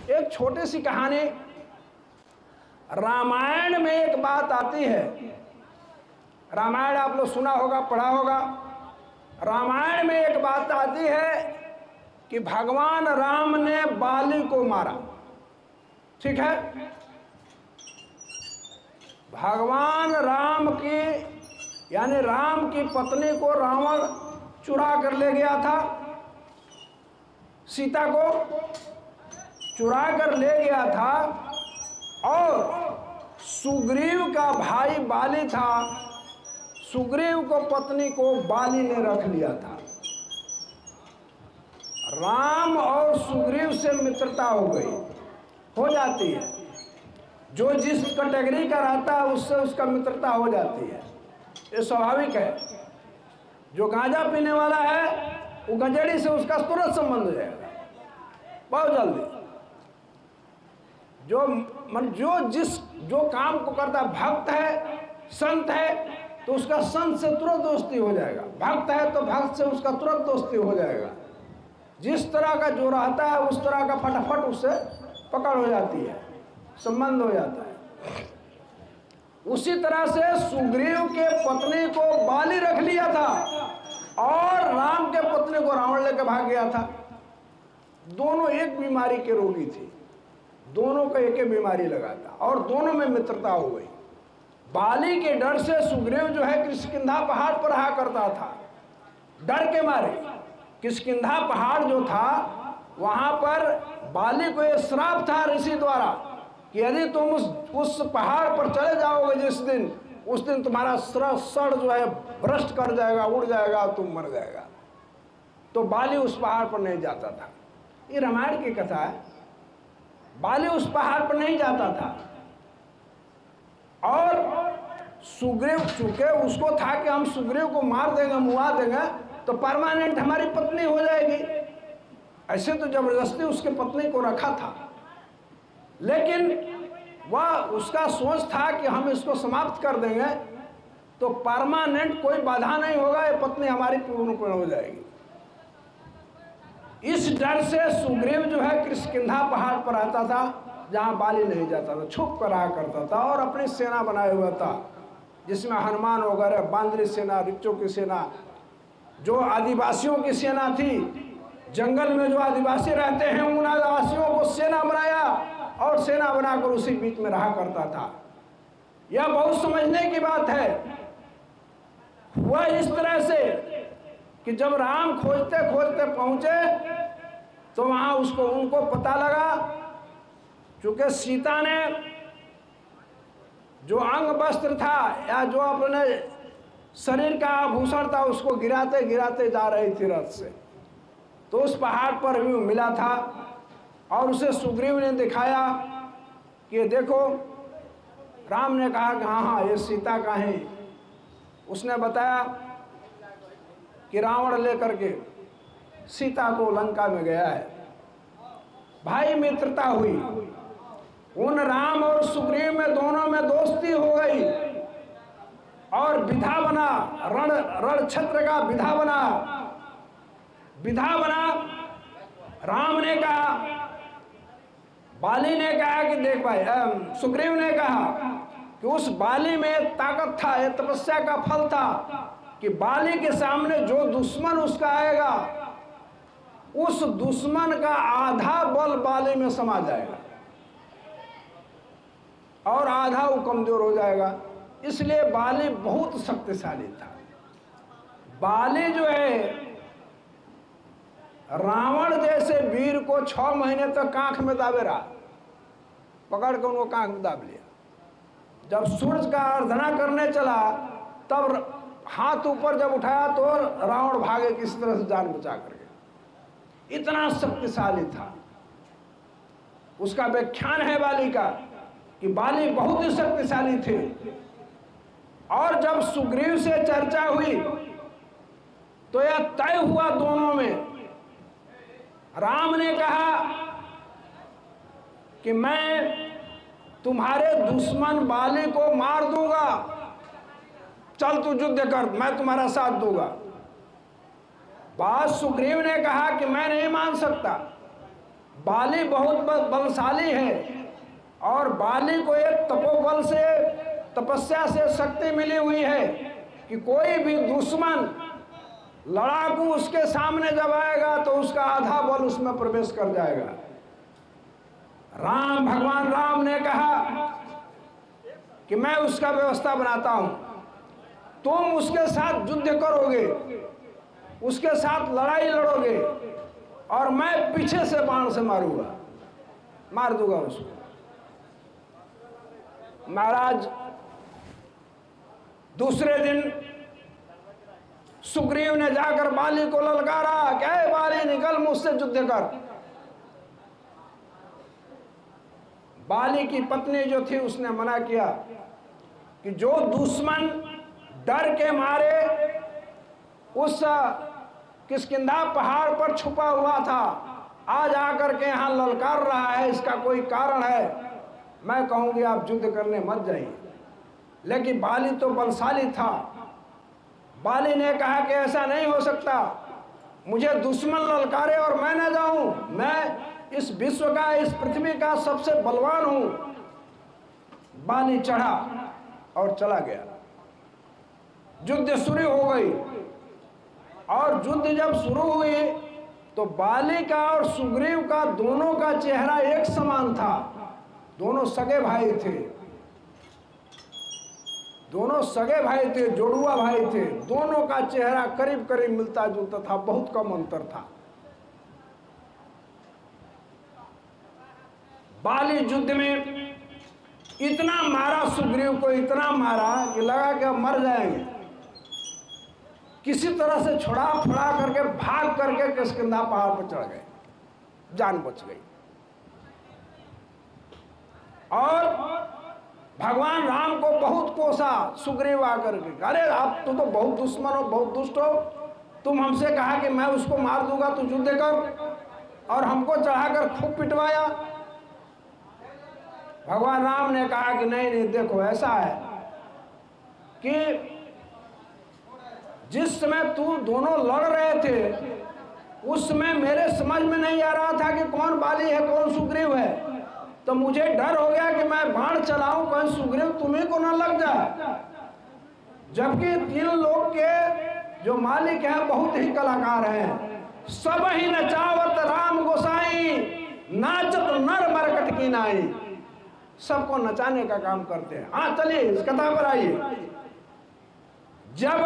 एक छोटी सी कहानी, रामायण में एक बात आती है। रामायण आप लोग सुना होगा, पढ़ा होगा। रामायण में एक बात आती है कि भगवान राम ने बाली को मारा। ठीक है, भगवान राम की यानी राम की पत्नी को रावण चुरा कर ले गया था। सीता को चुरा कर ले गया था और सुग्रीव का भाई बाली था। सुग्रीव को पत्नी को बाली ने रख लिया था। राम और सुग्रीव से मित्रता हो गई, हो जाती है। जो जिस कैटेगरी का रहता है उससे उसका मित्रता हो जाती है, ये स्वाभाविक है। जो गांजा पीने वाला है वो गंजेड़ी से उसका तुरंत संबंध हो जाएगा, बहुत जल्दी। जो काम को करता है, भक्त है, संत है, तो उसका संत से तुरंत दोस्ती हो जाएगा। भक्त है तो भक्त से उसका तुरंत दोस्ती हो जाएगा। जिस तरह का जो रहता है उस तरह का फटाफट उससे पकड़ हो जाती है, संबंध हो जाता है। उसी तरह से सुग्रीव के पत्नी को बाली रख लिया था और राम के पत्नी को रावण लेकर भाग गया था। दोनों एक बीमारी के रोगी थे, दोनों को एक ही बीमारी लगा था और दोनों में मित्रता हो गई। बाली के डर से सुग्रीव जो है किष्किंधा पहाड़ पर रहा करता था, डर के मारे। किष्किंधा पहाड़ जो था वहां पर बाली को यह श्राप था ऋषि द्वारा कि यदि तुम उस पहाड़ पर चले जाओगे जिस दिन, उस दिन तुम्हारा सर जो है भ्रष्ट कर जाएगा, उड़ जाएगा, तुम मर जाएगा। तो बाली उस पहाड़ पर नहीं जाता था। ये रामायण की कथा है। बाली उस पहाड़ पर नहीं जाता था और सुग्रीव, चूंकि उसको था कि हम सुग्रीव को मार देंगे, मुआ देंगे तो परमानेंट हमारी पत्नी हो जाएगी। ऐसे तो जबरदस्ती उसके पत्नी को रखा था, लेकिन वह उसका सोच था कि हम इसको समाप्त कर देंगे तो परमानेंट कोई बाधा नहीं होगा, ये पत्नी हमारी पूर्ण हो जाएगी। इस डर से सुग्रीव जो है किष्किंधा पहाड़ पर रहता था जहां बाली नहीं जाता था, छुप कर रहा करता था और अपनी सेना बनाए हुआ था जिसमें हनुमान वगैरह, बांदरी सेना, ऋचों की सेना, जो आदिवासियों की सेना थी। जंगल में जो आदिवासी रहते हैं उन आदिवासियों को सेना बनाया और सेना बनाकर उसी बीच में रहा करता था। यह बहुत समझने की बात है। हुआ इस तरह से कि जब राम खोजते खोजते पहुंचे तो वहां उनको पता लगा, चूंकि सीता ने जो अंग वस्त्र था या जो अपने शरीर का आभूषण था उसको गिराते गिराते जा रही थी रथ से, तो उस पहाड़ पर भी मिला था और उसे सुग्रीव ने दिखाया कि देखो। राम ने कहा कि हाँ हाँ ये सीता का है। उसने बताया कि रावण लेकर के सीता को लंका में गया है। भाई मित्रता हुई, उन राम और सुग्रीव में दोनों में दोस्ती हो गई और विधा बना, रण क्षेत्र का विधा बना। राम ने कहा, बाली ने कहा कि देख भाई, सुग्रीव ने कहा कि उस बाली में ताकत था, ये तपस्या का फल था कि बाली के सामने जो दुश्मन उसका आएगा उस दुश्मन का आधा बल बाली में समा जाएगा और आधा वो कमजोर हो जाएगा। इसलिए बाली बहुत शक्तिशाली था। बाली जो है रावण जैसे वीर को 6 महीने तक कांख में दाबे रहा, पकड़ कर उनको कांख में दाब लिया। जब सूरज का आराधना करने चला तब हाथ ऊपर जब उठाया तो रावण भागे किसी तरह से जान बचा करके। इतना शक्तिशाली था। उसका व्याख्यान है बाली का कि बाली बहुत ही शक्तिशाली थे। और जब सुग्रीव से चर्चा हुई तो यह तय हुआ दोनों में। राम ने कहा कि मैं तुम्हारे दुश्मन बाली को मार दूंगा, चल तू युद्ध कर, मैं तुम्हारा साथ दूंगा। बात सुग्रीव ने कहा कि मैं नहीं मान सकता, बाली बहुत बलशाली है और बाली को एक तपोबल से, तपस्या से शक्ति मिली हुई है कि कोई भी दुश्मन लड़ाकू उसके सामने जब आएगा तो उसका आधा बल उसमें प्रवेश कर जाएगा। भगवान राम ने कहा कि मैं उसका व्यवस्था बनाता हूं, तुम उसके साथ युद्ध करोगे, उसके साथ लड़ाई लड़ोगे और मैं पीछे से बाण से मारूंगा, मार दूंगा उसको। महाराज दूसरे दिन सुग्रीव ने जाकर बाली को ललकारा, क्या बाली निकल मुझसे युद्ध कर। बाली की पत्नी जो थी उसने मना किया कि जो दुश्मन डर के मारे उस किष्किंधा पहाड़ पर छुपा हुआ था, आज आकर के यहाँ ललकार रहा है, इसका कोई कारण है, मैं कहूंगी आप युद्ध करने मत जाइए। लेकिन बाली तो बलशाली था। बाली ने कहा कि ऐसा नहीं हो सकता, मुझे दुश्मन ललकारे और मैं न जाऊं, मैं इस विश्व का, इस पृथ्वी का सबसे बलवान हूं। बाली चढ़ा और चला गया। युद्ध शुरू हो गई और युद्ध जब शुरू हुई तो बाली का और सुग्रीव का दोनों का चेहरा एक समान था। दोनों सगे भाई थे, दोनों सगे भाई थे, जोड़ुआ भाई थे। दोनों का चेहरा करीब करीब मिलता जुलता था, बहुत कम अंतर था। बाली युद्ध में इतना मारा सुग्रीव को, इतना मारा कि लगा कि अब मर जाएंगे। किसी तरह से छुड़ा फुड़ा करके भाग करके किष्किंधा पहाड़ पर चढ़ गए, जान बच गई। और भगवान राम को बहुत कोसा सुग्रीव आकर के, अरे आप तो बहुत दुश्मन हो, बहुत दुष्ट हो, तुम हमसे कहा कि मैं उसको मार दूंगा, तू युद्ध कर, और हमको चढ़ाकर खूब पिटवाया। भगवान राम ने कहा कि नहीं नहीं, देखो ऐसा है कि जिस समय तू दोनों लड़ रहे थे उस समय मेरे समझ में नहीं आ रहा था कि कौन बाली है कौन सुग्रीव है, तो मुझे डर हो गया कि मैं बाण चलाऊं कहीं सुग्रीव तुम्ही को ना लग जाए। जबकि 3 लोग के जो मालिक हैं बहुत ही कलाकार हैं। सब ही नचावत राम गोसाई, नाचत नर मरकट की नाई। सबको नचाने का काम करते हैं। हाँ चलिए इस कथा पर आइए। जब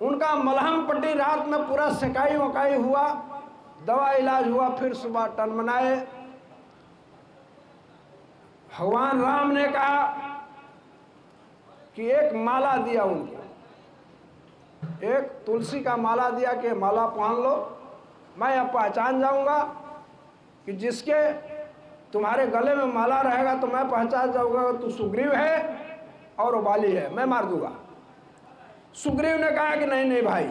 उनका मलहम पट्टी रात में पूरा सेकाई वकाई हुआ, दवा इलाज हुआ, फिर सुबह टनमनाए। भगवान राम ने कहा कि एक माला दिया उनको, एक तुलसी का माला दिया कि माला पहन लो, मैं अब पहचान जाऊंगा कि जिसके तुम्हारे गले में माला रहेगा तो मैं पहचान जाऊंगा तू सुग्रीव है और वो बाली है, मैं मार दूंगा। सुग्रीव ने कहा कि नहीं नहीं भाई,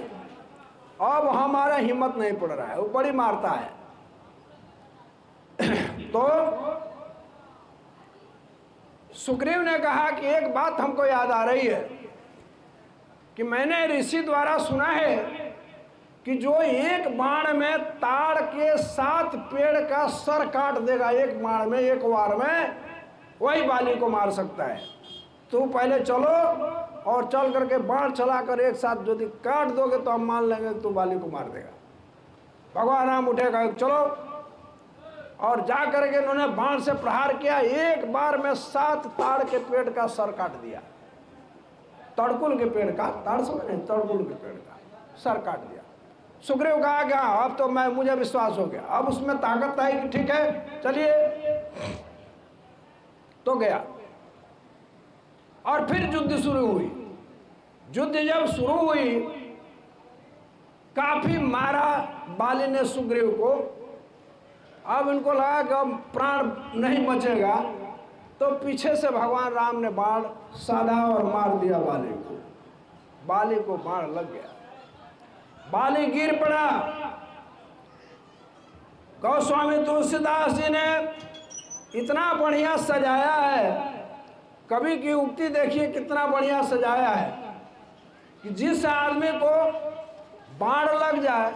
अब हमारा हिम्मत नहीं पड़ रहा है, वो बड़ी मारता है। तो सुग्रीव ने कहा कि एक बात हमको याद आ रही है कि मैंने ऋषि द्वारा सुना है कि जो एक बाण में ताड़ के 7 पेड़ का सर काट देगा, एक बाण में, एक वार में, वही बाली को मार सकता है। तो पहले चलो और चल करके बाण चलाकर एक साथ यदि काट दोगे तो हम मान लेंगे तो बाली को मार देगा। भगवान राम उठेगा, चलो, और जा करके उन्होंने बाण से प्रहार किया। एक बार में 7 ताड़ के पेड़ का सर काट दिया। तड़कुल के पेड़ का, ताड़ समझे, तड़कुल के पेड़ का सर काट दिया। सुग्रीव कहा कि हाँ अब तो मुझे विश्वास हो गया, अब उसमें ताकत आई कि ठीक है चलिए, तो गया। और फिर युद्ध शुरू हुई। युद्ध जब शुरू हुई, काफी मारा बाली ने सुग्रीव को। अब इनको लगा कि अब प्राण नहीं बचेगा, तो पीछे से भगवान राम ने बाण साधा और मार दिया बाली को। बाली को बाण लग गया, बाली गिर पड़ा। गोस्वामी तुलसीदास जी ने इतना बढ़िया सजाया है, कवि की उक्ति देखिए कितना बढ़िया सजाया है कि जिस आदमी को बाण लग जाए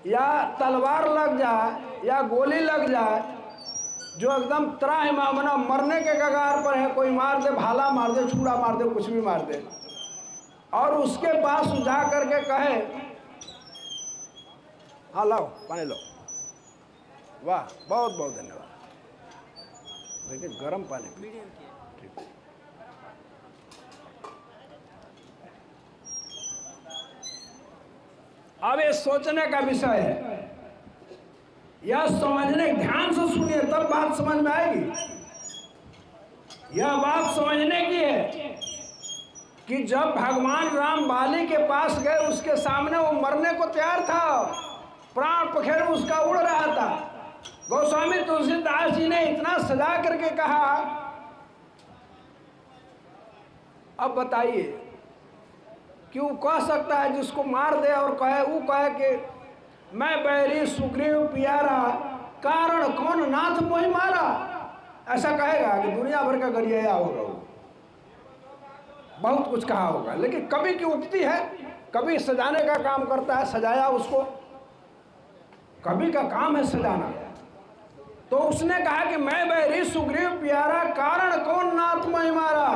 या तलवार लग जाए या गोली लग जाए, जो एकदम त्राहिमाम मरने के कगार पर है, कोई मार दे, भाला मार दे, छुरा मार दे, कुछ भी मार दे, और उसके पास जा करके कहे हाँ लाओ पानी लो, वाह बहुत बहुत धन्यवाद, देखिए गर्म पानी ठीक। अब ये सोचने का विषय है, यह समझने, ध्यान से सुनिए तब बात समझ में आएगी। यह बात समझने की है कि जब भगवान राम बाली के पास गए, उसके सामने वो मरने को तैयार था, प्राण पखेरु उसका उड़ रहा था। गोस्वामी तुलसीदास जी ने इतना सजा करके कहा, अब बताइए कि वो कह सकता है जिसको मार दे और कहे, वो कहे कि मैं बैरी सुग्रीव प्यारा, कारण कौन नाथ मोहि मारा, ऐसा कहेगा कि दुनिया भर का गरिया होगा, वो बहुत कुछ कहा होगा। लेकिन कवि की उक्ति है, कवि सजाने का काम करता है, सजाया उसको, कवि का काम है सजाना। तो उसने कहा कि मैं बैरी सुग्रीव प्यारा, कारण कौन नाथ मोहि मारा।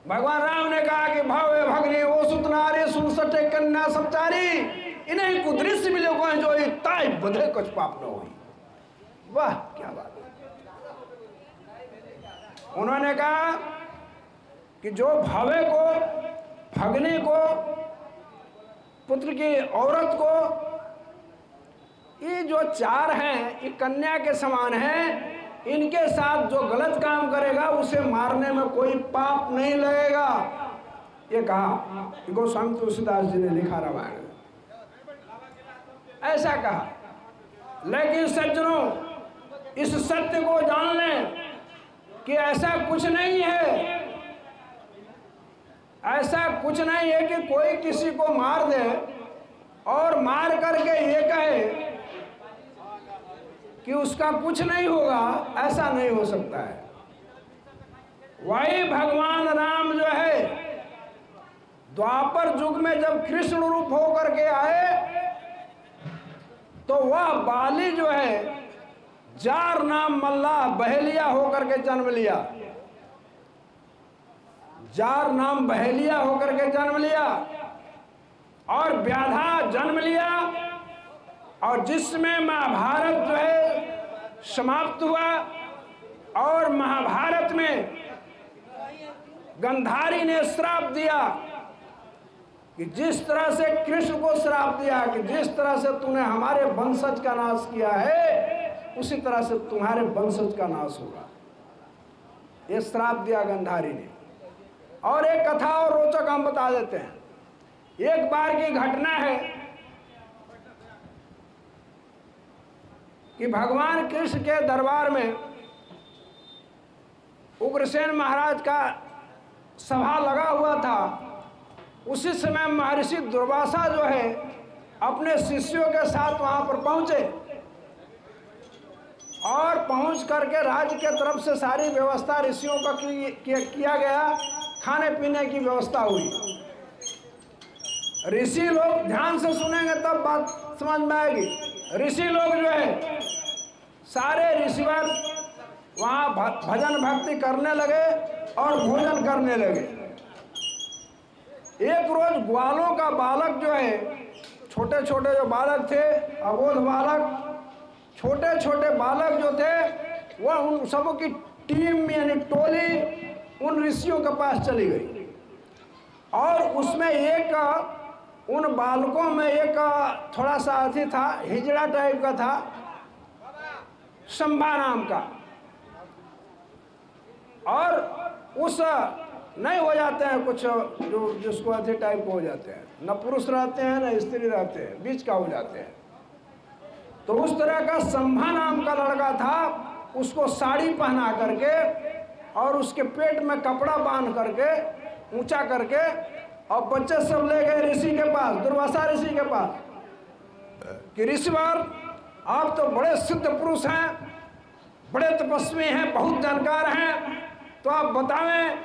भगवान राम ने कहा कि भावे भगनी वो सुतनारी, सुन सटे कन्या सबचारी, इन्हें कुदृश्य मिले को जो ताई बधे कुछ पाप न हुई। वाह क्या बात है। उन्होंने कहा कि जो भवे को, भगनी को, पुत्र की औरत को, ये जो चार हैं ये कन्या के समान हैं, इनके साथ जो गलत काम करेगा उसे मारने में कोई पाप नहीं लगेगा। ये कहा गोस्वामी तुलसीदास जी ने लिखा रामायण में, ऐसा कहा। लेकिन सज्जनों इस सत्य को जान लें कि ऐसा कुछ नहीं है, ऐसा कुछ नहीं है कि कोई किसी को मार दे और मार करके ये कहे कि उसका कुछ नहीं होगा, ऐसा नहीं हो सकता है। वही भगवान राम जो है द्वापर युग में जब कृष्ण रूप होकर के आए, तो वह बाली जो है जार नाम मल्लाह बहेलिया होकर के जन्म लिया, जार नाम बहेलिया होकर के जन्म लिया, और व्याधा जन्म लिया, और जिसमें महाभारत जो है समाप्त हुआ। और महाभारत में गंधारी ने श्राप दिया कि जिस तरह से कृष्ण को श्राप दिया कि जिस तरह से तूने हमारे वंशज का नाश किया है, उसी तरह से तुम्हारे वंशज का नाश होगा, ये श्राप दिया गंधारी ने। और एक कथा और रोचक हम बता देते हैं। एक बार की घटना है कि भगवान कृष्ण के दरबार में उग्रसेन महाराज का सभा लगा हुआ था। उसी समय महर्षि दुर्वासा जो है अपने शिष्यों के साथ वहां पर पहुंचे, और पहुंच करके राज्य के तरफ से सारी व्यवस्था ऋषियों का किया गया, खाने पीने की व्यवस्था हुई। ऋषि लोग ध्यान से सुनेंगे तब बात समझ में आएगी। ऋषि लोग जो है सारे ऋषिवर वहाँ भजन भक्ति करने लगे और भोजन करने लगे। एक रोज ग्वालों का बालक जो है, छोटे छोटे जो बालक थे, अबोध बालक, छोटे छोटे बालक जो थे, वह उन सबों की टीम यानी टोली उन ऋषियों के पास चली गई। और उसमें एक, उन बालकों में एक थोड़ा सा अथी था, हिजड़ा टाइप का था, शंभा नाम का। और उस नहीं हो जाते हैं कुछ जो जिसको अथी टाइप हो जाते हैं, न पुरुष रहते हैं न स्त्री रहते हैं, बीच का हो जाते हैं। तो उस तरह का शंभा नाम का लड़का था, उसको साड़ी पहना करके और उसके पेट में कपड़ा बांध करके ऊंचा करके, और बच्चे सब ले गए ऋषि के पास, दुर्वासा ऋषि के पास कि ऋषिवर आप तो बड़े सिद्ध पुरुष हैं, बड़े तपस्वी हैं, बहुत जानकार हैं, तो आप बतावें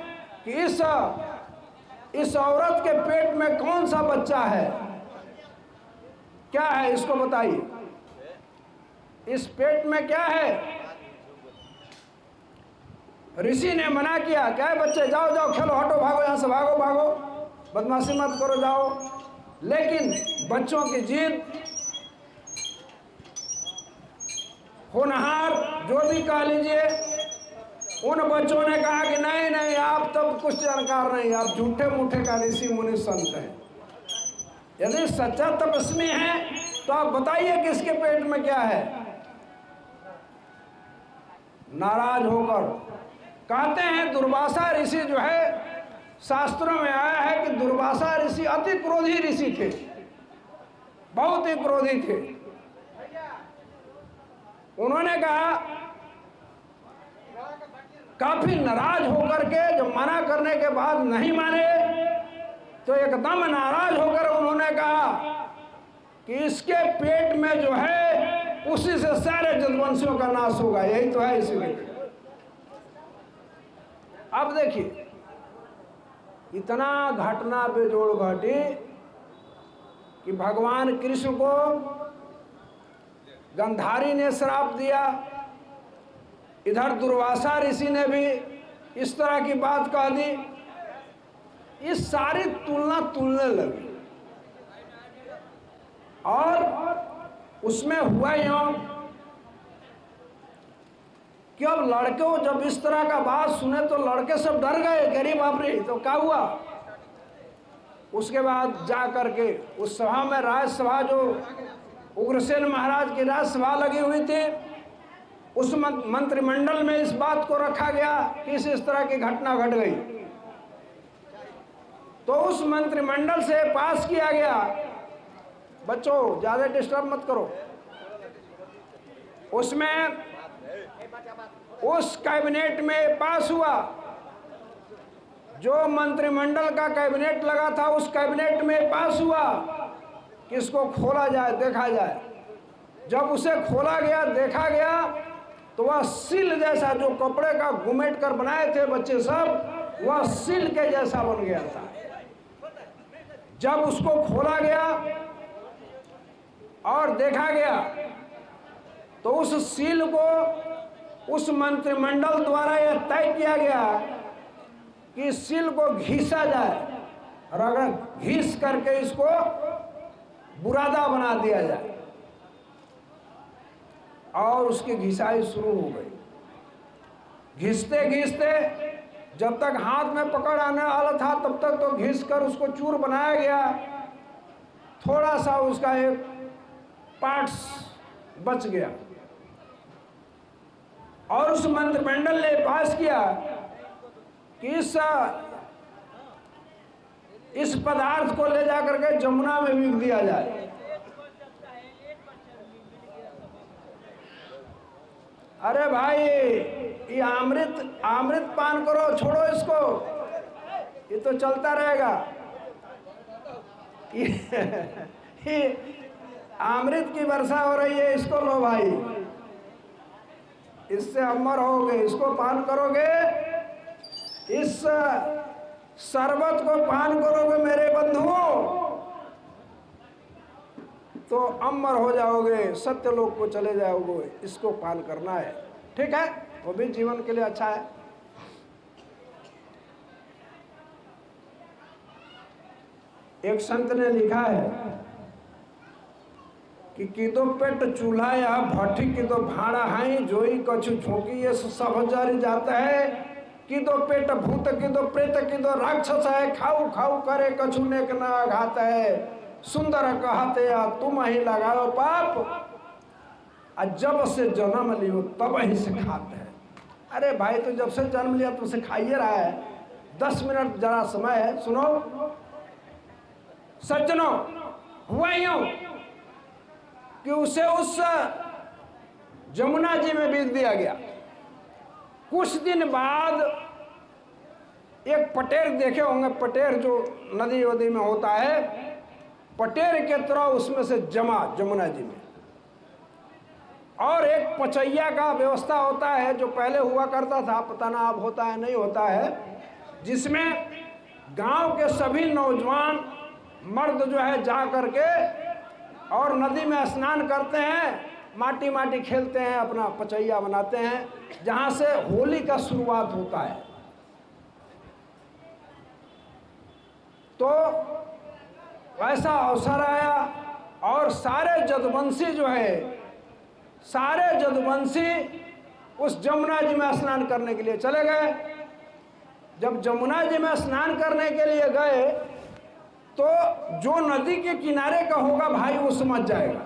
कि इस औरत के पेट में कौन सा बच्चा है। क्या है इसको बताइए, इस पेट में क्या है? ऋषि ने मना किया, क्या है बच्चे, जाओ जाओ खेलो, हटो, भागो यहाँ से, भागो भागो, बदमाशी मत करो, जाओ। लेकिन बच्चों की जिद, होनहार जो भी कह लीजिए, उन बच्चों ने कहा कि नहीं नहीं, आप तब कुछ जानकार नहीं, आप झूठे मूठे का ऋषि मुनि संत हैं। यदि सच्चा तपस्वी है तो आप बताइए कि इसके पेट में क्या है। नाराज होकर कहते हैं, दुर्वासा ऋषि जो है, शास्त्रों में आया है कि दुर्वासा ऋषि अति क्रोधी ऋषि थे, बहुत ही क्रोधी थे। उन्होंने कहा, काफी नाराज होकर के, जब मना करने के बाद नहीं माने तो एकदम नाराज होकर उन्होंने कहा कि इसके पेट में जो है उसी से सारे जदवंशियों का नाश होगा, यही तो है इसीलिए। अब देखिए, इतना घटना बेजोड़ घटी कि भगवान कृष्ण को गंधारी ने श्राप दिया, इधर दुर्वासा ऋषि ने भी इस तरह की बात कह दी। ये सारी तुलना तुलने लगी और उसमें हुआ यूं कि अब लड़के जब इस तरह का बात सुने तो लड़के सब डर गए, गरीब बापरे, तो क्या हुआ। उसके बाद जा करके उस सभा में, राजसभा जो उग्रसेन महाराज की राजसभा लगी हुई थी, उस मंत्रिमंडल में इस बात को रखा गया कि इस तरह की घटना घट गई। तो उस मंत्रिमंडल से पास किया गया, बच्चों ज्यादा डिस्टर्ब मत करो, उसमें उस कैबिनेट में पास हुआ, जो मंत्रिमंडल का कैबिनेट लगा था उस कैबिनेट में पास हुआ कि इसको खोला जाए, देखा जाए। जब उसे खोला गया, देखा गया, तो वह सिल जैसा, जो कपड़े का घुमेट कर बनाए थे बच्चे सब, वह सिल के जैसा बन गया था। जब उसको खोला गया और देखा गया तो उस सील को उस मंत्रिमंडल द्वारा यह तय किया गया कि सील को घिसा जाए, और अगर घिस करके इसको बुरादा बना दिया जाए। और उसकी घिसाई शुरू हो गई। घिसते घिसते जब तक हाथ में पकड़ आने वाला था तब तक तो घिस कर उसको चूर बनाया गया। थोड़ा सा उसका एक पार्ट्स बच गया और उस मंत्रिमंडल ने पास किया कि इस पदार्थ को ले जाकर के जमुना में बिक दिया जाए। अरे भाई, ये अमृत पान करो, छोड़ो इसको, ये तो चलता रहेगा। ये अमृत की वर्षा हो रही है, इसको लो भाई, इससे अमर होगे, इसको पान करोगे, इस शरबत को पान करोगे मेरे बंधुओं तो अमर हो जाओगे, सत्यलोक को चले जाओगे। इसको पान करना है, ठीक है, वो भी जीवन के लिए अच्छा है। एक संत ने लिखा है कि किदो पेट चूल्हा या भट्टी किदो भाड़ा हाई जोई कछु झोंकी ये सब जारी जाता है। किदो पेट भूत किदो प्रेत किदो राक्षस है, खाऊ खाऊ करे कछु नेक न आघात है। सुंदर कहते या तुम ही लगाओ पाप, जब से जन्म लियो तब ही से खाते हैं। अरे भाई, तो जब से जन्म लिया तो उसे खाइए रहा है। 10 मिनट जरा समय है, सुनो सज्जनों, हुआ यूं कि उसे उस जमुना जी में बीत दिया गया। कुछ दिन बाद एक पटेर देखे होंगे, पटेर जो नदी वदी में होता है, पटेर के तरह उसमें से जमा जमुना जी में। और एक पचैया का व्यवस्था होता है जो पहले हुआ करता था, पता ना अब होता है नहीं होता है, जिसमें गांव के सभी नौजवान मर्द जो है जा करके और नदी में स्नान करते हैं, माटी माटी खेलते हैं, अपना पचैया बनाते हैं, जहाँ से होली का शुरुआत होता है। तो ऐसा अवसर आया और सारे जदुवंशी जो है, सारे जदुवंशी उस जमुना जी में स्नान करने के लिए चले गए। जब जमुना जी में स्नान करने के लिए गए तो जो नदी के किनारे का होगा भाई वो समझ जाएगा,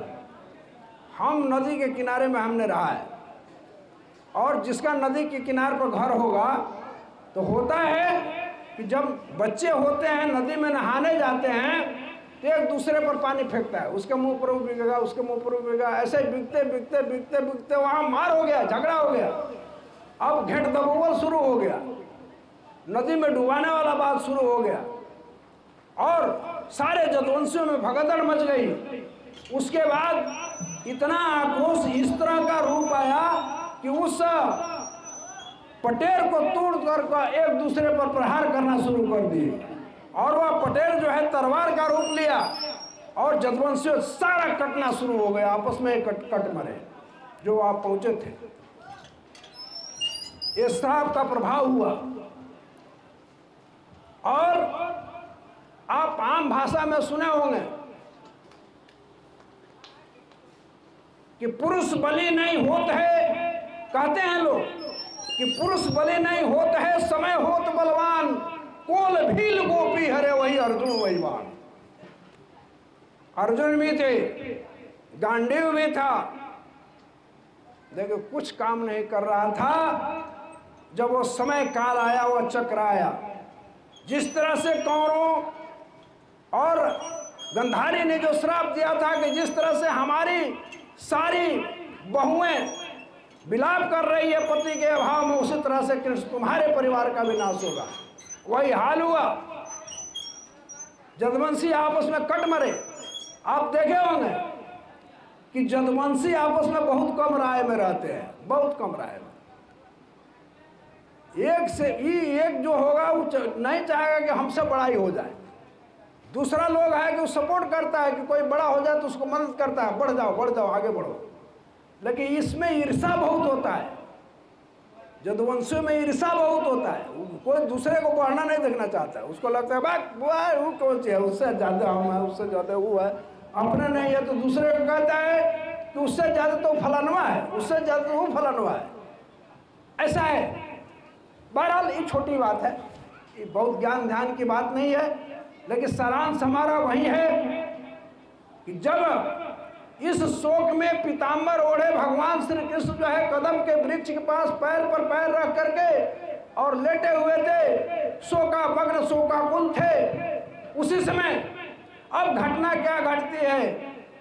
हम नदी के किनारे में हमने रहा है। और जिसका नदी के किनारे पर घर होगा तो होता है कि जब बच्चे होते हैं नदी में नहाने जाते हैं तो एक दूसरे पर पानी फेंकता है, उसके मुंह पर भी बिगेगा, उसके मुंह पर भी बिगेगा, ऐसे बिकते बिकते बिकते बिकते वहाँ मार हो गया, झगड़ा हो गया। अब घेट दबोबल शुरू हो गया, नदी में डुबाने वाला बात शुरू हो गया और सारे जदुवंशियों में भगदड़ मच गई। उसके बाद इतना आक्रोश इस तरह का रूप आया कि उस पटेर को तोड़ कर एक दूसरे पर प्रहार करना शुरू कर दिए और वह पटेर जो है तलवार का रूप लिया और जदुवंशियों सारा कटना शुरू हो गया, आपस में कट मरे जो आप पहुंचे थे। ये श्राप का प्रभाव हुआ। और आप आम भाषा में सुने होंगे कि पुरुष बलि नहीं होता है, कहते हैं लोग कि पुरुष बलि नहीं होता है, समय होत बलवान, कोल भील गोपी हरे वही अर्जुन वही बाण। अर्जुन भी थे, गांडीव भी था, देखो कुछ काम नहीं कर रहा था। जब वो समय काल आया, वो चक्र आया, जिस तरह से कौरवों और गंधारी ने जो श्राप दिया था कि जिस तरह से हमारी सारी बहुएं विलाप कर रही है पति के अभाव में, उसी तरह से कृष्ण तुम्हारे परिवार का विनाश होगा। वही हाल हुआ, जदुवंशी आपस में कट मरे। आप देखे होंगे कि जदुवंशी आपस में बहुत कम राय में रहते हैं, बहुत कम राय में। एक से एक जो होगा वो नहीं चाहेगा कि हमसे बड़ा ही हो जाए। दूसरा लोग है कि वो सपोर्ट करता है कि कोई बड़ा हो जाए तो उसको मदद करता है, बढ़ जाओ आगे बढ़ो। लेकिन इसमें ईर्षा बहुत होता है, जदुवंशियों में ईर्षा बहुत होता है। कोई दूसरे को बढ़ना नहीं देखना चाहता है, उसको लगता है भाई वो कौन सी है, उससे ज़्यादा हम है, उससे ज़्यादा वो है, अपने नहीं है तो दूसरे को कहता है कि उससे ज़्यादा तो फलानवा है, उससे ज़्यादा तो वो फलानवा है। ऐसा है। बहरहाल ये छोटी बात है, ये बहुत ज्ञान ध्यान की बात नहीं है, लेकिन सारांश हमारा वही है कि जब इस शोक में पीताम्बर ओढ़े भगवान श्री कृष्ण जो है कदम के वृक्ष के पास पैर पर पैर रख करके और लेटे हुए थे, शोकामग्न शोकाकुल थे, उसी समय अब घटना क्या घटती है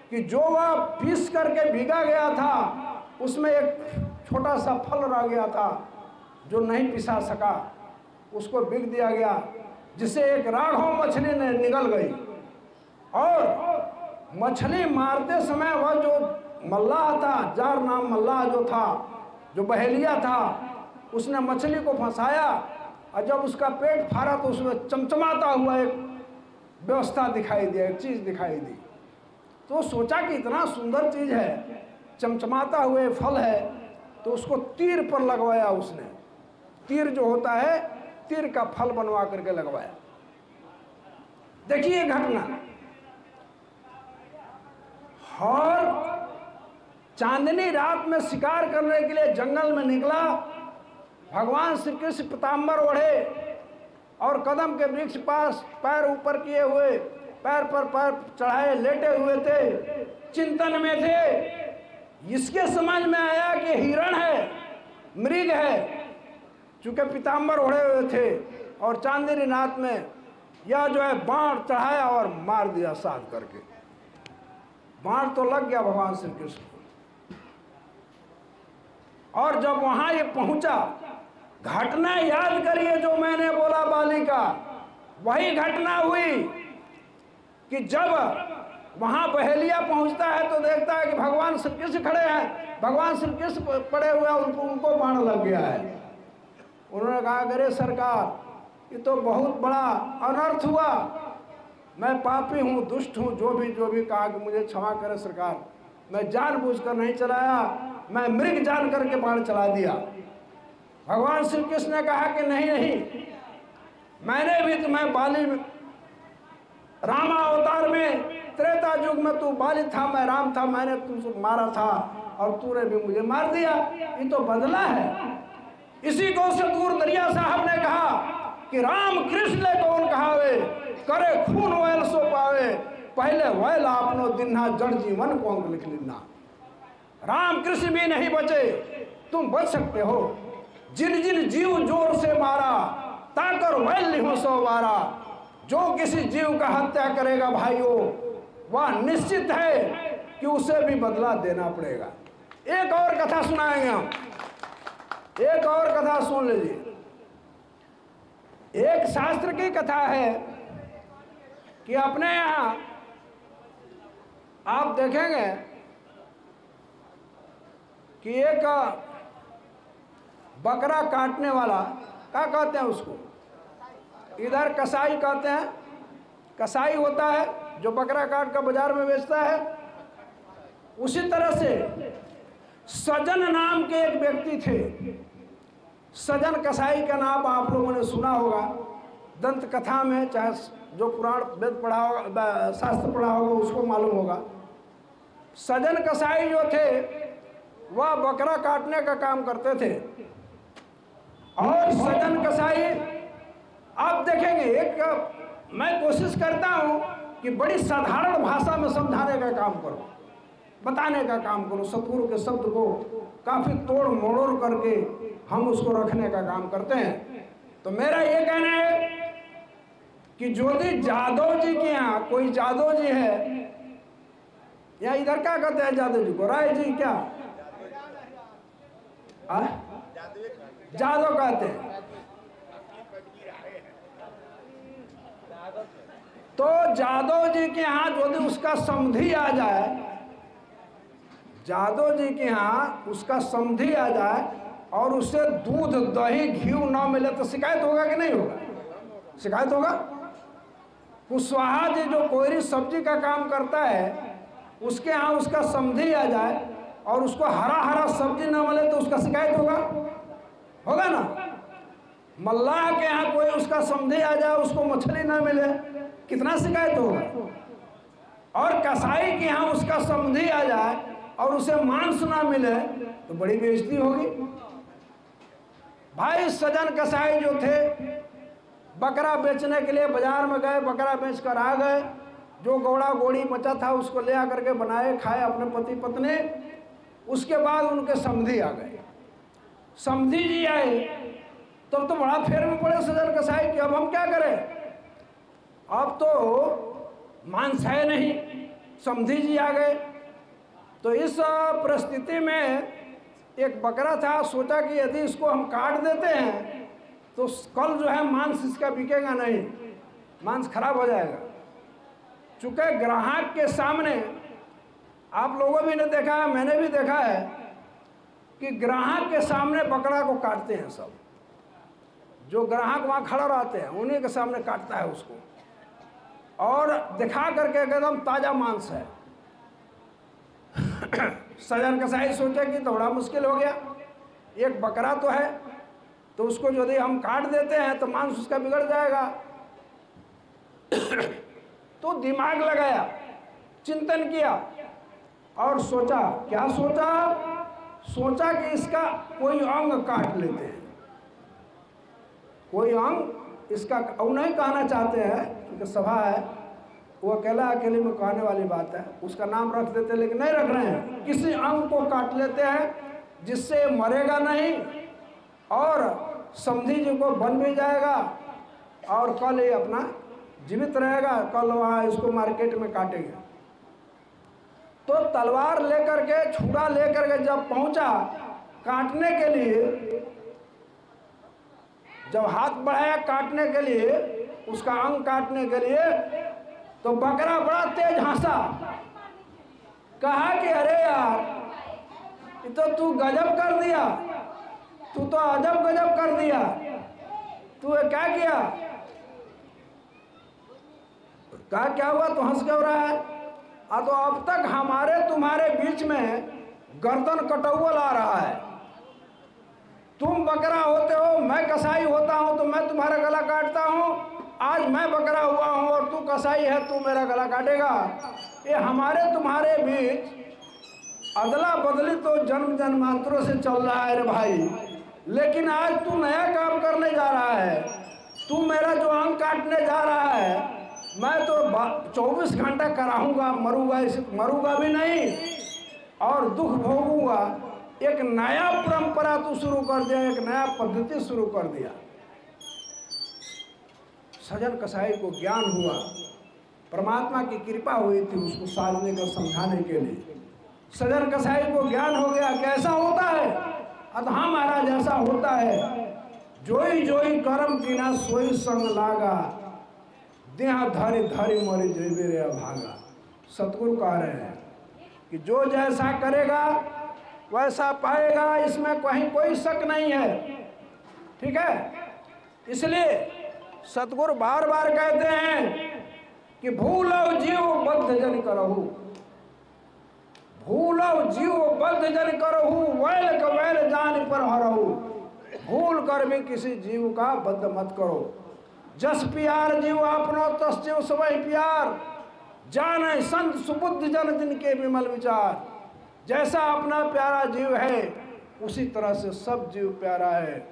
कि जो वह पीस करके भीगा गया था उसमें एक छोटा सा फल रह गया था जो नहीं पिसा सका, उसको बिक दिया गया, जिसे एक राघव मछली ने निगल गई। और मछली मारते समय वह जो मल्लाह था, जार नाम मल्लाह जो था, जो बहेलिया था, उसने मछली को फंसाया और जब उसका पेट फाड़ा तो उसमें चमचमाता हुआ एक व्यवस्था दिखाई दी, एक चीज़ दिखाई दी। तो सोचा कि इतना सुंदर चीज़ है, चमचमाता हुए फल है, तो उसको तीर पर लगवाया उसने। तीर जो होता है, तीर का फल बनवा करके लगवाया। देखिए घटना। और चांदनी रात में शिकार करने के लिए जंगल में निकला, भगवान श्री कृष्ण पीताम्बर ओढ़े और कदम के वृक्ष पास पैर ऊपर किए हुए, पैर पर पैर चढ़ाए लेटे हुए थे, चिंतन में थे। इसके समझ में आया कि हिरण है, मृग है, चूंकि पीताम्बर ओढ़े हुए थे और चांदनी रात में यह जो है बाण चढ़ाया और मार दिया साध करके। बाण तो लग गया भगवान श्री कृष्ण को। और जब वहां ये पहुंचा, घटना याद करिए जो मैंने बोला बालिका, वही घटना हुई कि जब वहां बहेलिया पहुंचता है तो देखता है कि भगवान श्री कृष्ण खड़े हैं, भगवान श्री कृष्ण पड़े हुए हैं, उनको बाण लग गया है। उन्होंने कहा अरे सरकार, ये तो बहुत बड़ा अनर्थ हुआ, मैं पापी हूँ, दुष्ट हूँ, जो भी कहा कि मुझे क्षमा करे सरकार, मैं जानबूझकर नहीं चलाया, मैं मृग जान करके बाण चला दिया। भगवान श्री कृष्ण ने कहा कि नहीं नहीं, मैंने भी तुम्हें बाली रामा अवतार में, त्रेता युग में तू बाली था, मैं राम था, मैंने तुमको मारा था और तूने भी मुझे मार दिया, ये तो बदला है। इसी को से दूर दरिया साहब ने कहा कि राम कृष्ण कौन कहावे, करे खून वैल सो पावे, पहले वैल आपनो दिन्हा, जड़ जीवन को अंक लिख लिखना। राम कृष्ण भी नहीं बचे, तुम बच सकते हो। जिन जिन जीव जोर से मारा, ताकर वैल लिहो सो वारा। जो किसी जीव का हत्या करेगा भाइयों, वह निश्चित है कि उसे भी बदला देना पड़ेगा। एक और कथा सुनाएंगे हम, एक और कथा सुन लीजिए। एक शास्त्र की कथा है कि अपने यहाँ आप देखेंगे कि एक बकरा काटने वाला, क्या कहते हैं उसको, इधर कसाई कहते हैं, कसाई होता है जो बकरा काट कर बाजार में बेचता है। उसी तरह से सजन नाम के एक व्यक्ति थे। सजन कसाई का नाम आप लोगों ने सुना होगा, दंत कथा में, चाहे जो पुराण वेद पढ़ा होगा, शास्त्र पढ़ा होगा, उसको मालूम होगा। सजन कसाई जो थे वह बकरा काटने का काम करते थे। और सजन कसाई, आप देखेंगे, एक मैं कोशिश करता हूं कि बड़ी साधारण भाषा में समझाने का काम करो, बताने का काम करो। सतगुरु के शब्द को काफी तोड़ मरोड़ करके हम उसको रखने का काम करते हैं। तो मेरा ये कहना है कि ज्योति जादव जी के यहाँ कोई जादव जी है, या इधर क्या कहते हैं जादव जी को, राय जी क्या जादव कहते हैं। तो जादव जी के यहाँ यदि उसका समधी आ जाए, जादव जी के यहाँ उसका समधी आ जाए और उसे दूध दही घी न मिले तो शिकायत होगा कि नहीं होगा? शिकायत होगा। कुशवाहा जी जो कोयरी सब्जी का काम करता है, उसके यहाँ उसका समधी आ जाए और उसको हरा हरा सब्जी न मिले तो उसका शिकायत होगा, होगा ना। मल्लाह के यहाँ कोई उसका समधी आ जाए, उसको मछली न मिले, कितना शिकायत होगा। और कसाई के यहाँ उसका समधी आ जाए और उसे मांस ना मिले तो बड़ी बेइज्जती होगी। भाई सजन कसाई जो थे, बकरा बेचने के लिए बाजार में गए, बकरा बेच कर आ गए, जो गोड़ा गोड़ी बचा था उसको ले आकर के बनाए, खाए अपने पति पत्नी। उसके बाद उनके समधी आ गए। समधी जी आए तब तो बड़ा फेर में पड़े सजन कसाई कि अब हम क्या करें, अब तो मांस है नहीं। समधी जी आ गए। तो इस परिस्थिति में एक बकरा था, सोचा कि यदि इसको हम काट देते हैं तो कल जो है मांस इसका बिकेगा नहीं, मांस खराब हो जाएगा। चूंकि ग्राहक के सामने, आप लोगों भी ने देखा है, मैंने भी देखा है कि ग्राहक के सामने बकरा को काटते हैं सब। जो ग्राहक वहाँ खड़ा रहते हैं उन्हीं के सामने काटता है उसको, और दिखा करके एकदम ताज़ा मांस है। सजन कसाई सोचे कि तो बड़ा मुश्किल हो गया, एक बकरा तो है, तो उसको यदि हम काट देते हैं तो मांस उसका बिगड़ जाएगा। तो दिमाग लगाया, चिंतन किया और सोचा, क्या सोचा, सोचा कि इसका कोई अंग काट लेते हैं, कोई अंग इसका। और नहीं कहना चाहते हैं क्योंकि सभा है, वो अकेले में कहने वाली बात है, उसका नाम रख देते हैं, लेकिन नहीं रख रहे हैं। किसी अंग को काट लेते हैं जिससे मरेगा नहीं और समधी जी को बन भी जाएगा और कल ये अपना जीवित रहेगा। कल वहाँ इसको मार्केट में काटेंगे। तो तलवार लेकर के, छुरा लेकर के जब पहुंचा काटने के लिए, जब हाथ बढ़ाया काटने के लिए, उसका अंग काटने के लिए, तो बकरा बड़ा तेज हंसा। कहा कि अरे यार, ये तो तू गजब कर दिया, तू तो अजब गजब कर दिया, तू क्या किया। कहा क्या हुआ, तो हंस क्यों रहा है? तो अब तक हमारे तुम्हारे बीच में गर्दन कटौवल आ रहा है। तुम बकरा होते हो, मैं कसाई होता हूं, तो मैं तुम्हारा गला काटता हूं। आज मैं बकरा हुआ हूं और तू कसाई है, तू मेरा गला काटेगा। ये हमारे तुम्हारे बीच अदला बदली तो जन्म जन्मांतरों से चल रहा है रे भाई। लेकिन आज तू नया काम करने जा रहा है, तू मेरा जो अंग काटने जा रहा है, मैं तो 24 घंटा कराऊंगा, मरूंगा भी नहीं और दुख भोगूंगा। एक नया परंपरा तू शुरू कर दिया, एक नया पद्धति शुरू कर दिया। सजन कसाई को ज्ञान हुआ, परमात्मा की कृपा हुई थी उसको साधने का, समझाने के लिए। सजन कसाई को ज्ञान हो गया कैसा होता है। अतः महाराज ऐसा होता है, जोई जोई कर्म कीना सोई संग लागा, देह धारी धारी मोरी जेबे रे भागा। सतगुरु कह रहे हैं कि जो जैसा करेगा वैसा पाएगा, इसमें कहीं कोई शक नहीं है। ठीक है, इसलिए सतगुरु बार बार कहते हैं कि भूलो जीव बद्ध जन करहु, भूलो जीव बद्ध जन करहु, वैल का वैल जान पर हरहु। भूल कर भी किसी जीव का बद्ध मत करो। जस प्यार जीव अपनो तस जीव सबहि प्यार, जाने संत सुबुद्ध जन जिनके विमल विचार। जैसा अपना प्यारा जीव है उसी तरह से सब जीव प्यारा है।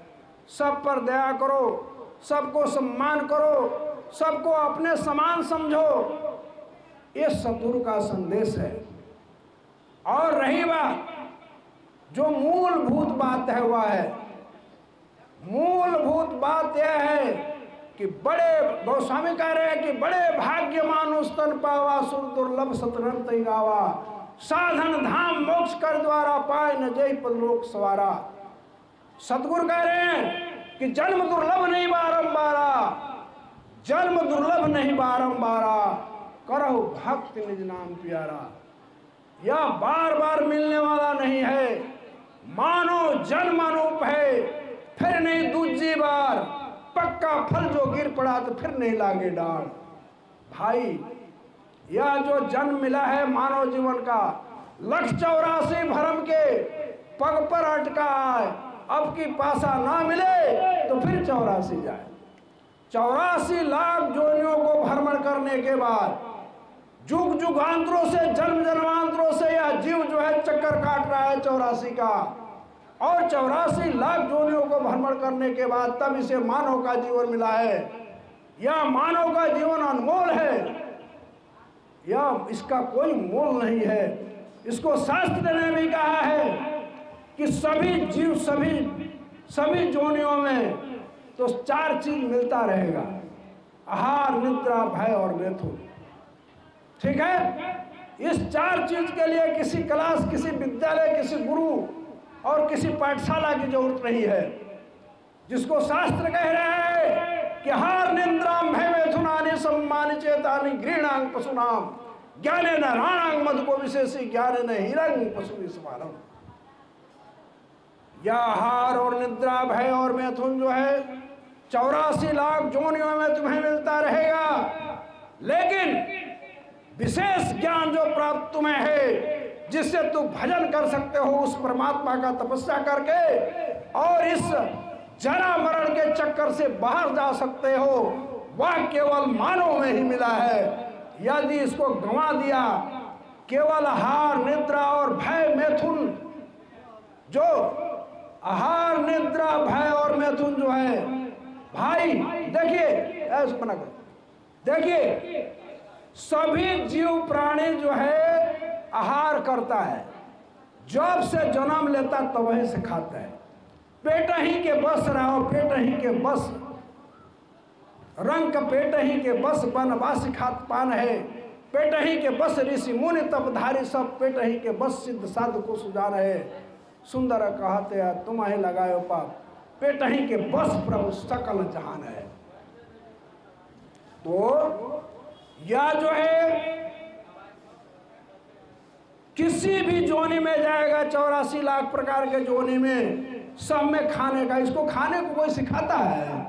सब पर दया करो, सबको सम्मान करो, सबको अपने समान समझो। ये सतगुरु का संदेश है। और रही बात, जो मूलभूत बात है वह है, मूलभूत बात यह है कि बड़े गोस्वामी कह रहे हैं कि बड़े भाग्यमान उस्तन पावा, सुर दुर्लभ सतरन तै गावा। साधन धाम मोक्ष कर द्वारा, पाए न जय पदलोक सवारा। सतगुरु कह रहे हैं कि जन्म दुर्लभ नहीं बारंबारा, जन्म दुर्लभ नहीं बारंबारा, करहु भक्ति निज नाम प्यारा। यह बार बार मिलने वाला नहीं है, मानो जन्म अनूप है, फिर नहीं दूजी बार। पक्का फल जो गिर पड़ा तो फिर नहीं लागे डाल। भाई, यह जो जन्म मिला है मानव जीवन का, 184 भरम के पग पर अटका है। अब की पासा ना मिले तो फिर 84 जाए। 84 लाख जोनियों को भ्रमण करने के बाद, जुग जुगांतरों से, जन्म जन्मांतरों से यह जीव जो है चक्कर काट रहा है 84 का। और 84 लाख जोनियों को भ्रमण करने के बाद तब इसे मानव का जीवन मिला है। यह मानव का जीवन अनमोल है, यह इसका कोई मोल नहीं है। इसको शास्त्र ने भी कहा है कि सभी जीव, सभी जोनियों में तो 4 चीज मिलता रहेगा, आहार, निद्रा, भय और मैथुन। ठीक है, इस 4 चीज के लिए किसी क्लास, किसी विद्यालय, किसी गुरु और किसी पाठशाला की जरूरत नहीं है। जिसको शास्त्र कह रहे हैं कि हार, निद्रा, भय, मैथुनानि सम्मानि चेतानि गृह्णांग पशुनाम, ज्ञाने न राणांग मधु को विशेषी, ज्ञाने न हीरंग पशु समानम। यह हार और निद्रा, भय और मैथुन जो है 84 लाख जोनियों में तुम्हें मिलता रहेगा। लेकिन विशेष ज्ञान जो प्राप्त तुम्हें है, जिससे तू भजन कर सकते हो उस परमात्मा का तपस्या करके, और इस जरा मरण के चक्कर से बाहर जा सकते हो, वह केवल मानव में ही मिला है। यदि इसको गंवा दिया, केवल हार, निद्रा और भय, मैथुन, जो आहार, निद्रा, भय और मैथुन जो है, भाई देखिए, ऐसा बना करो, देखिए सभी जीव प्राणी जो है आहार करता है, जब से जन्म लेता तब वहीं से खाता है। पेट ही के बस रहो, पेट ही के बस रंग का, पेट ही के बस बनवासी खात पान है। पेट ही के बस ऋषि मुनि तपधारी सब, पेट ही के बस सिद्ध साधु को सुजान है। सुंदर कहते हैं तुम ही लगायो पाप, पेट ही के बस प्रभु सकल जहान है। तो यह जो है किसी भी जोनी में जाएगा, 84 लाख प्रकार के जोनी में, सब में खाने का। इसको खाने को कोई सिखाता है?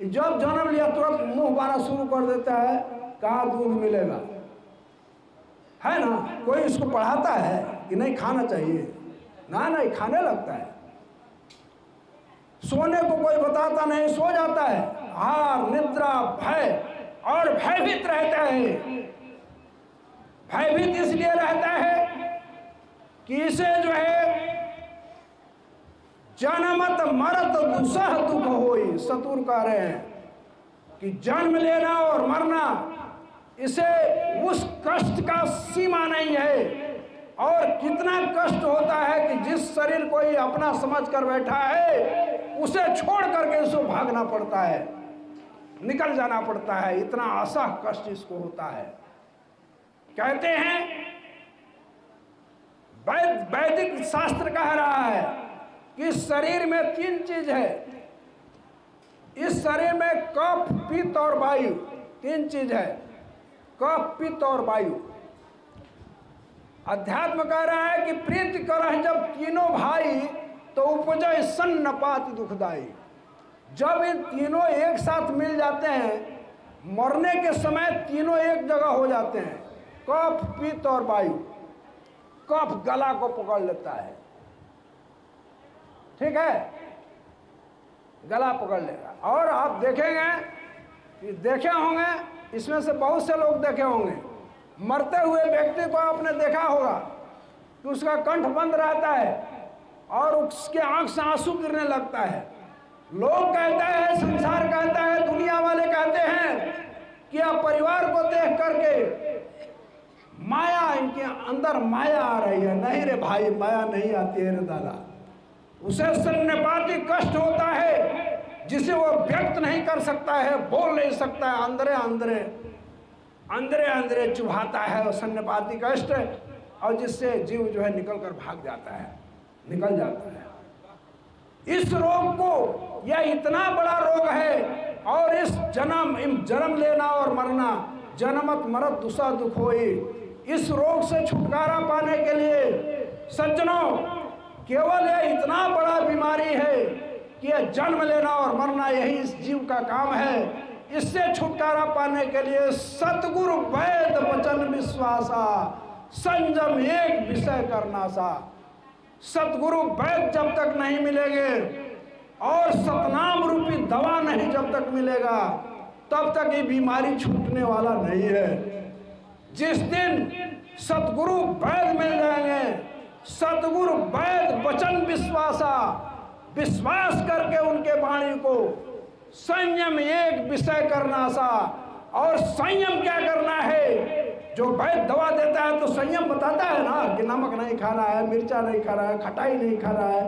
जब जन्म लिया तुरंत मुंह बाना शुरू कर देता है, कहाँ दूध मिलेगा, है ना? कोई इसको पढ़ाता है कि नहीं खाना चाहिए? ना, नहीं, खाने लगता है। सोने को कोई बताता नहीं, सो जाता है। हार, निद्रा, भय, और भयभीत रहता है। भयभीत इसलिए रहता है कि इसे जो है जनमत मरत दुसह दुख होई। सतुर कह रहे हैं कि जन्म लेना और मरना, इसे उस कष्ट का सीमा नहीं है। और कितना कष्ट होता है कि जिस शरीर को ये अपना समझ कर बैठा है, उसे छोड़ करके उसको भागना पड़ता है, निकल जाना पड़ता है। इतना असह कष्ट इसको होता है। कहते हैं, वैदिक शास्त्र कह रहा है कि शरीर में 3 चीज है। इस शरीर में कफ, पित्त और वायु, 3 चीज है। कफ, पित्त और वायु। अध्यात्म कह रहा है कि प्रीति करह जब तीनों भाई, तो उपजय सन्नपात दुखदाई। जब इन तीनों एक साथ मिल जाते हैं, मरने के समय तीनों एक जगह हो जाते हैं, कफ, पित्त और वायु। कफ गला को पकड़ लेता है, ठीक है, गला पकड़ लेगा। और आप देखेंगे कि देखे होंगे, इसमें से बहुत से लोग देखे होंगे, मरते हुए व्यक्ति को आपने देखा होगा कि उसका कंठ बंद रहता है और उसके आंख से आंसू गिरने लगता है। लोग कहते हैं, संसार कहता है, दुनिया वाले कहते हैं कि अब परिवार को देख करके माया, इनके अंदर माया आ रही है। नहीं रे भाई, माया नहीं आती है रे दादा। उसे सन्नपाती कष्ट होता है जिसे वो व्यक्त नहीं कर सकता है, बोल नहीं सकता है, अंदरे अंदरे चुभाता है वो सन्नपाती कष्ट, और जिससे जीव जो है निकल कर भाग जाता है, निकल जाता है। इस रोग को, यह इतना बड़ा रोग है, और इस जन्म लेना और मरना, जनमत मरत दुसह दुख होई। इस रोग से छुटकारा पाने के लिए सज्जनों, केवल यह इतना बड़ा बीमारी है कि यह जन्म लेना और मरना, यही इस जीव का काम है। इससे छुटकारा पाने के लिए सतगुरु वैद वचन विश्वासा, संयम एक विषय करना सा। सतगुरु वैद जब तक नहीं मिलेंगे और सतनाम रूपी दवा नहीं जब तक मिलेगा, तब तक ये बीमारी छूटने वाला नहीं है। जिस दिन सतगुरु वैद मिल जाएंगे, सतगुरु वैद वचन विश्वासा, विश्वास करके उनके वाणी को संयम एक विषय करना सा। और संयम क्या करना है? जो वैद्य दवा देता है तो संयम बताता है ना कि नमक नहीं खाना है, मिर्चा नहीं खाना है, खटाई नहीं खाना है,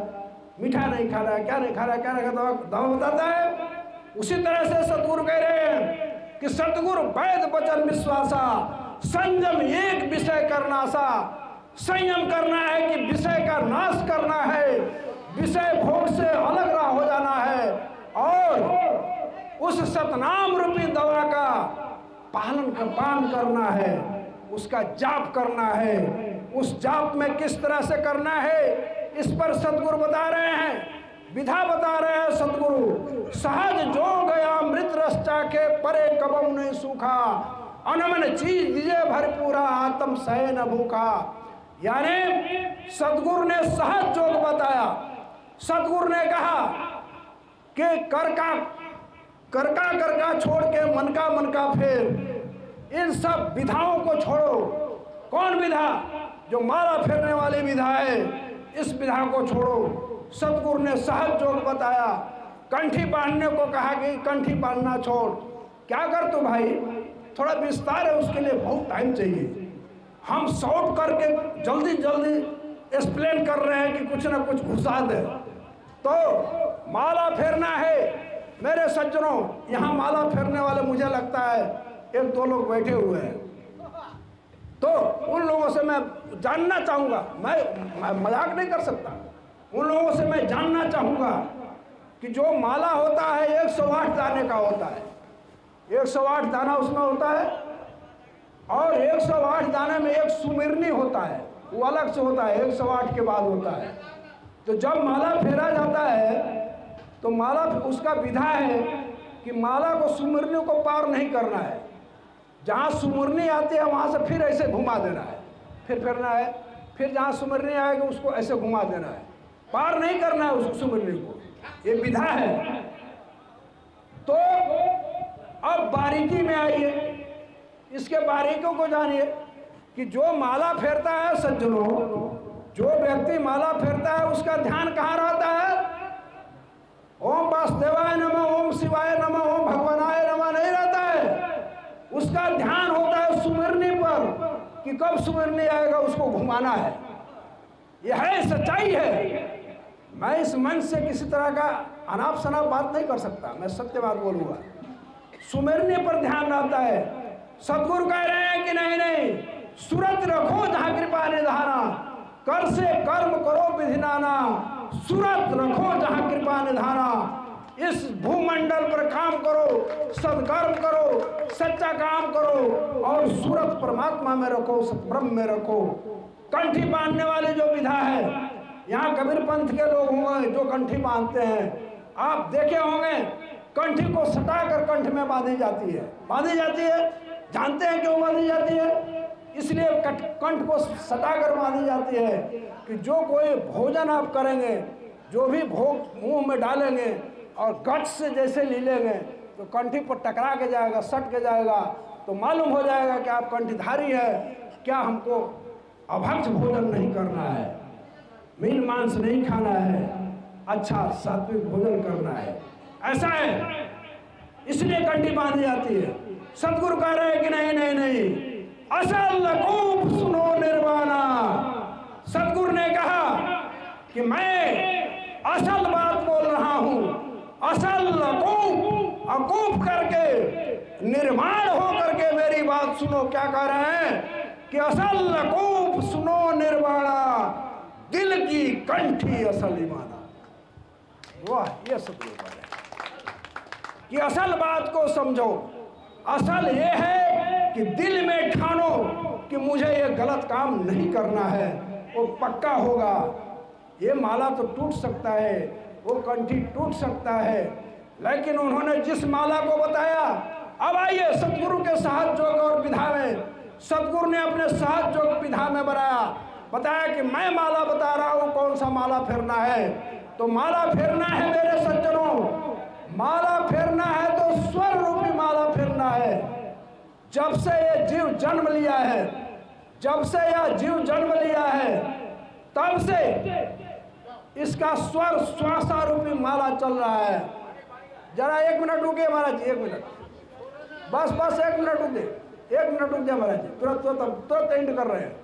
मीठा नहीं खाना है, क्या नहीं खाना है, क्या नहीं खाना, दवा बताता है। उसी तरह से सतगुरु कह रहे हैं कि सतगुरु वैद्य वचन विश्वासा, संयम एक विषय करना सा। संयम करना है कि विषय का नाश करना है, विषय भोग से अलग हो जाना है, और उस सतनाम रूपी दवा का पान करना है, उसका जाप करना है। उस जाप में किस तरह से करना है, इस पर सतगुरु बता रहे हैं, विधा बता रहे हैं सतगुरु। सहज जो गया मृत रस्ता के परे कबम नहीं सूखा, अनमन चीज दिए भरपूरा आत्म सहे न भूखा। यानी सतगुरु ने सहज योग बताया। सतगुरु ने कहा कि करका छोड़ के मन का फेर, इन सब विधाओं को छोड़ो। कौन विधा? जो माला फेरने वाली विधा है, इस विधा को छोड़ो। सतगुरु ने सहज योग बताया। कंठी बांधने को कहा कि कंठी बांधना छोड़। क्या कर तू भाई, थोड़ा विस्तार है, उसके लिए बहुत टाइम चाहिए। हम शॉर्ट करके जल्दी एक्सप्लेन कर रहे हैं कि कुछ ना कुछ घुसा दे। तो माला फेरना है। मेरे सज्जनों, यहाँ माला फेरने वाले मुझे लगता है 1-2 लोग बैठे हुए हैं। तो उन लोगों से मैं जानना चाहूँगा, मैं मजाक नहीं कर सकता, उन लोगों से मैं जानना चाहूँगा कि जो माला होता है 108 दाने का होता है, 108 दाना उसमें होता है, और 108 दाने में एक सुमिरनी होता है, वो अलग से होता है, 108 के बाद होता है। तो जब माला फेरा जाता है तो माला, उसका विधा है कि माला को सुमिरनी को पार नहीं करना है। जहाँ सुमरनी आती है वहाँ से फिर ऐसे घुमा देना है, फिर फिरना है, फिर जहाँ सुमरनी आएगी उसको ऐसे घुमा देना है, पार नहीं करना है उस सुमरनी को। ये विधा है। तो अब बारीकी में आइए, इसके बारीकियों को जानिए कि जो माला फेरता है सज्जनों, जो व्यक्ति माला फेरता है उसका ध्यान कहाँ रहता है? ओम वासुदेवाय नमः, ओम शिवाय नमः, ओम भगवानाय नमः नहीं रहता है। उसका ध्यान होता है सुमरनी पर कि कब सुमरनी आएगा उसको घुमाना है। यह है, सच्चाई है। मैं इस मंच से किसी तरह का अनाप शनाप बात नहीं कर सकता, मैं सत्य बात बोलूंगा। सुमरनी पर ध्यान रहता है। सतगुरु कह रहे हैं कि नहीं नहीं, सूरत रखो जहां कृपा निधाना, कर से कर्म करो विधिनाना, सूरत रखो जहां कृपा निधाना। इस भूमंडल पर काम करो, सदकर्म करो, सच्चा काम करो और सूरत परमात्मा में रखो, सतब्रह्म में रखो। कंठी बांधने वाली जो विधा है, यहाँ कबीर पंथ के लोग होंगे जो कंठी बांधते हैं, आप देखे होंगे कंठी को सटाकर कंठ में बांधी जाती है। बांधी जाती है, जानते हैं क्यों बांधी जाती है? इसलिए कंठ को सटाकर बांधी जाती है कि जो कोई भोजन आप करेंगे, जो भी भोग मुंह में डालेंगे और गट से जैसे ले लेंगे तो कंठी पर टकरा के जाएगा, सट के जाएगा, तो मालूम हो जाएगा कि आप कंठीधारी है। क्या हमको अभक्ष भोजन नहीं करना है, मीन मांस नहीं खाना है, अच्छा सात्विक भोजन करना है, ऐसा है। इसलिए कंठी बांधी जाती है। सतगुरु कह रहे हैं कि नहीं नहीं नहीं, असल लकूप सुनो निर्वाणा। सतगुरु ने कहा कि मैं असल बात बोल रहा हूं, असल लकूप अकूप करके निर्माण हो करके मेरी बात सुनो। क्या कह रहे हैं कि असल लकूप सुनो निर्वाणा, दिल की कंठी असल ईमाना। वाह, ये सतगुरु कह रहे हैं कि असल बात को समझो। असल ये है कि दिल में ठानो कि मुझे ये गलत काम नहीं करना है, वो पक्का होगा। ये माला तो टूट सकता है, वो कंठी टूट सकता है, लेकिन उन्होंने जिस माला को बताया, अब आइए सतगुरु के सहज योग और विधा में, सतगुरु ने अपने सहज योग विधा में बताया कि मैं माला बता रहा हूँ कौन सा माला फेरना है। तो माला फेरना है मेरे सज्जनों, माला फेरना है तो स्वर रूपी माला फेरना है। जब से ये जीव जन्म लिया है, जब से यह जीव जन्म लिया है, तब से इसका स्वर श्वासा रूपी माला चल रहा है। जरा 1 मिनट रुकिए महाराज जी, 1 मिनट, बस 1 मिनट रुकिए, 1 मिनट रुक जाए महाराज जी, तुरंत एंड कर रहे हैं।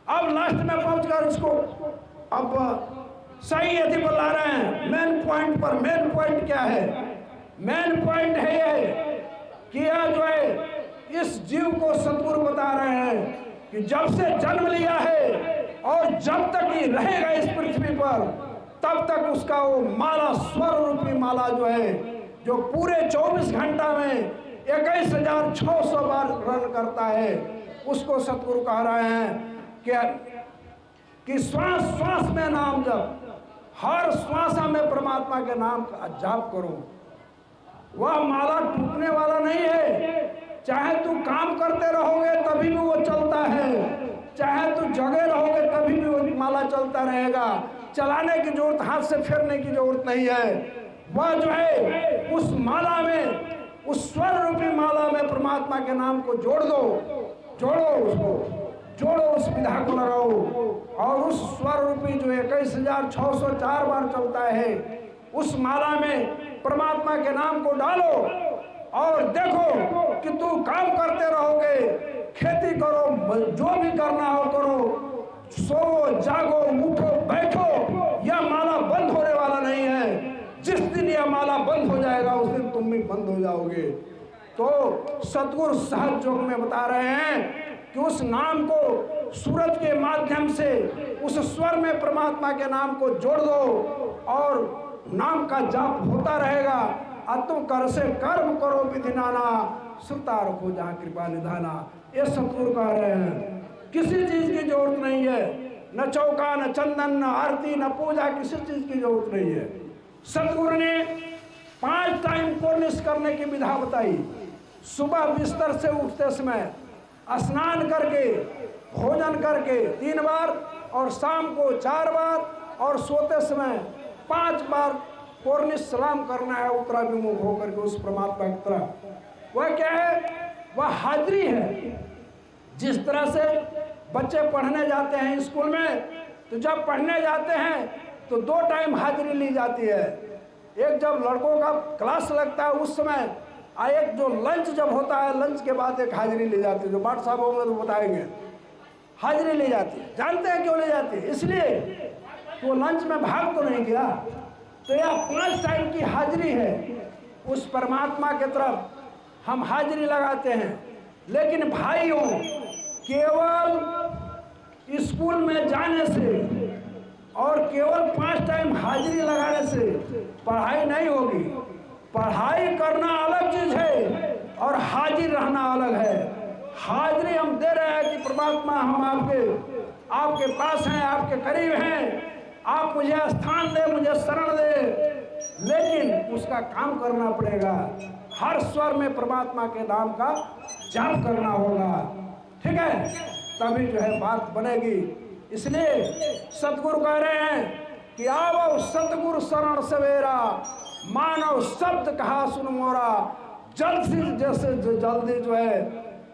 अब लास्ट में पहुंचकर इसको अब सही यदि बुला रहे हैं मेन पॉइंट पर। मेन पॉइंट क्या है? मेन पॉइंट है ये कि यह जो है इस जीव को सतगुरु बता रहे हैं कि जब से जन्म लिया है और जब तक ही रहेगा इस पृथ्वी पर, तब तक उसका वो माला, स्वर रूपी माला जो है, जो पूरे 24 घंटा में 21,600 बार रन करता है, उसको सतगुरु कह रहे हैं कि श्वास श्वास में नाम जप, हर श्वासा में परमात्मा के नाम का जाप करो। वह माला टूटने वाला नहीं है। चाहे तू काम करते रहोगे तभी भी वो चलता है, चाहे तू जगे रहोगे तभी भी वो माला चलता रहेगा। चलाने की जरूरत, हाथ से फेरने की जरूरत नहीं है। वह जो है उस माला में, उस स्वर रूपी माला में परमात्मा के नाम को जोड़ दो, जोड़ो उसको, जोड़ो, उस विधा को लगाओ और उस स्वर रूपी जो 21,604 बार चलता है, उस माला में परमात्मा के नाम को डालो और देखो कि तू काम करते रहोगे, खेती करो, जो भी करना हो करो, सो जागो, उठो, बैठो, यह माला बंद होने वाला नहीं है। जिस दिन यह माला बंद हो जाएगा उस दिन तुम भी बंद हो जाओगे। तो सतगुरु सहज योग में बता रहे हैं कि उस नाम को सूरत के माध्यम से उस स्वर में परमात्मा के नाम को जोड़ दो और नाम का जाप होता रहेगा। और तुम कर से कर्म करो विधि नाना, श्रुता रखो जहाँ कृपा निधाना। ये सतगुरु कह रहे हैं। किसी चीज की जरूरत नहीं है, न चौका, न चंदन, न आरती, न पूजा, किसी चीज की जरूरत नहीं है। सतगुरु ने 5 टाइम पुण्य करने की विधा बताई। सुबह बिस्तर से उठते समय स्नान करके भोजन करके 3 बार और शाम को 4 बार और सोते समय 5 बार पूर्ण सलाम करना है उत्तराभिमुख होकर के उस परमात्मा की तरफ। वह क्या है? वह हाजिरी है। जिस तरह से बच्चे पढ़ने जाते हैं स्कूल में, तो जब पढ़ने जाते हैं तो 2 टाइम हाजिरी ली जाती है। एक जब लड़कों का क्लास लगता है उस समय, एक जो लंच जब होता है, लंच के बाद एक हाजिरी ली जाती है। जो बाट साहब होंगे तो बताएंगे, हाजिरी ली जाती है। जानते हैं क्यों ली जाती है? इसलिए वो लंच में भाग तो नहीं गया। तो यह 5 टाइम की हाजिरी है। उस परमात्मा के तरफ हम हाजिरी लगाते हैं। लेकिन भाइयों, केवल स्कूल में जाने से और केवल 5 टाइम हाजिरी लगाने से पढ़ाई नहीं होगी। पढ़ाई करना अलग चीज है और हाजिर रहना अलग है। हाजिरी हम दे रहे हैं कि परमात्मा हम आपके पास हैं, आपके करीब हैं, आप मुझे स्थान दे, मुझे शरण दे। लेकिन उसका काम करना पड़ेगा। हर स्वर में परमात्मा के नाम का जाप करना होगा, ठीक है? तभी जो है बात बनेगी। इसलिए सतगुरु कह रहे हैं कि आवो सतगुरु शरण सवेरा, मानव शब्द कहा सुन मोरा। जल्द से जैसे जल्दी जो है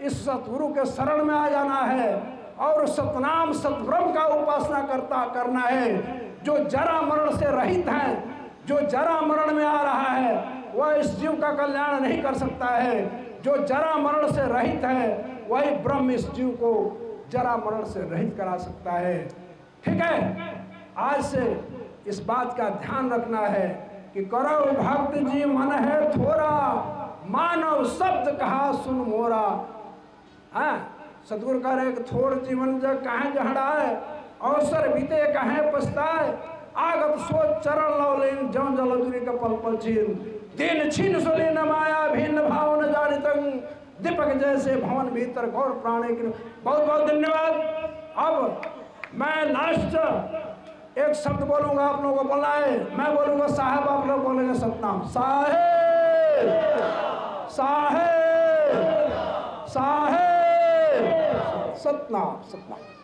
इस सतगुरु के शरण में आ जाना है और सतनाम सतब्रह्म का उपासना करना है। जो जरा मरण से रहित है, जो जरा मरण में आ रहा है, वह इस जीव का कल्याण नहीं कर सकता है। जो जरा मरण से रहित है, वही ब्रह्म इस जीव को जरा मरण से रहित करा सकता है, ठीक है? आज से इस बात का ध्यान रखना है कि करो भक्त जी मन है थोड़ा, मानव शब्द कहा सुन मोरा। हाँ, सतगुरु कह रहे थोड़ जीवन जग कहें जहड़ाए, अवसर बीते कहें पछताए। आगत सोच चरण लवलीन, जम जलधुरी का पल पल छीन। दिन छीन सोली न माया भिन्न भाव न जानी तंग, दीपक जैसे भवन भीतर गौर प्राणे की। बहुत बहुत धन्यवाद। अब मैं लास्ट एक शब्द बोलूंगा, आप लोगों को बोलना है। मैं बोलूंगा साहेब, आप लोग बोलेंगे सतनाम। साहेब साहेब साहेब, सतनाम सतनाम।